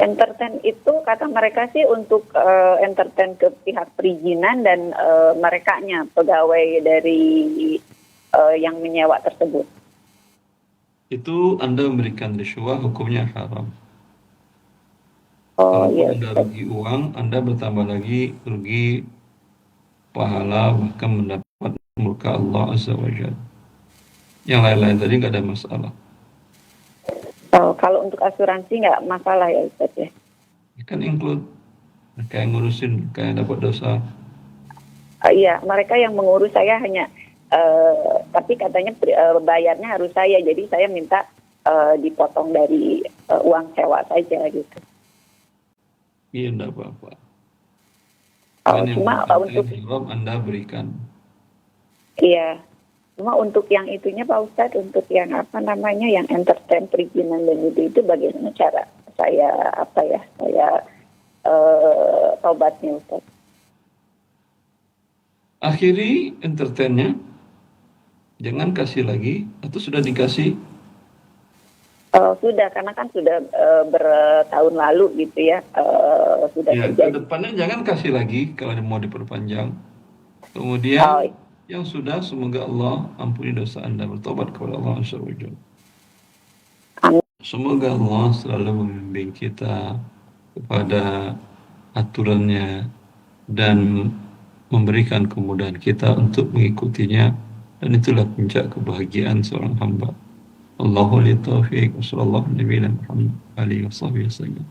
Entertain itu kata mereka sih untuk entertain ke pihak perizinan dan merekanya, pegawai dari yang menyewa tersebut. Itu Anda memberikan rishwah, hukumnya haram. Oh Kalau iya. Anda rugi uang, Anda bertambah lagi rugi pahala, bahkan mendapat murka Allah Azza wa Jalla. Yang lain-lain tadi nggak ada masalah. Oh, kalau untuk asuransi nggak masalah ya Ustaz ya? Kan include kayak ngurusin, kayak dapat dosa. Iya, mereka yang mengurus, saya hanya tapi katanya bayarnya harus saya, jadi saya minta dipotong dari uang sewa saja gitu. Iya, enggak apa-apa. Oh, Yang cuma untuk haram Anda berikan. iya, cuma untuk yang itunya Pak Ustadz, untuk yang apa namanya, yang entertain perizinan dan itu bagaimana cara saya tobatnya Ustadz? Akhiri entertainnya, jangan kasih lagi, atau sudah dikasih. Sudah, karena kan sudah bertahun lalu gitu ya, sudah Ya, ke terjadi. depannya jangan kasih lagi kalau mau diperpanjang. Kemudian yang sudah, semoga Allah ampuni dosa Anda, bertobat kepada Allah Azza wa Jalla. Amin. Semoga Allah selalu membimbing kita kepada aturannya dan memberikan kemudahan kita untuk mengikutinya, dan itulah puncak kebahagiaan seorang hamba. Allahu li taufiq wa sallallahu nabiyana Muhammad alihi wasallam.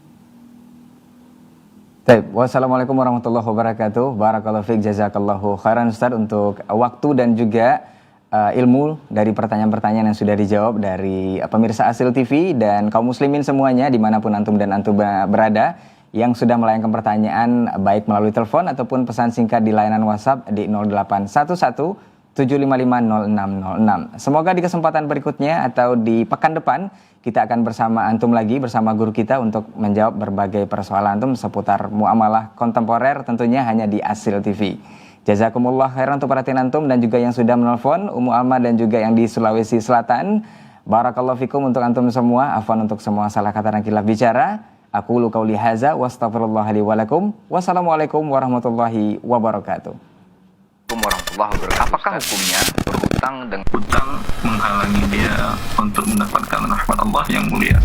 Baik, wassalamualaikum warahmatullahi wabarakatuh. Barakallahu fiik, jazakallahu khairan Ustaz untuk waktu dan juga ilmu dari pertanyaan-pertanyaan yang sudah dijawab dari pemirsa Asil TV dan kaum muslimin semuanya dimanapun antum dan antum berada yang sudah melayangkan pertanyaan baik melalui telepon ataupun pesan singkat di layanan WhatsApp di 0811 7550606. Semoga di kesempatan berikutnya atau di pekan depan kita akan bersama antum lagi, bersama guru kita untuk menjawab berbagai persoalan antum seputar muamalah kontemporer, tentunya hanya di Asil TV. Jazakumullah khairan untuk perhatian antum dan juga yang sudah menelpon, Ummu Alma dan juga yang di Sulawesi Selatan. Barakallahu fikum untuk antum semua, afwan untuk semua salah kata dan khilaf bicara. Aku qauli hadza wa astaghfirullah li wa lakum. Wassalamualaikum warahmatullahi wabarakatuh. Warahmatullahi wabarakatuh. Apakah hukumnya berhutang dengan hutang menghalangi dia untuk mendapatkan rahmat Allah yang mulia?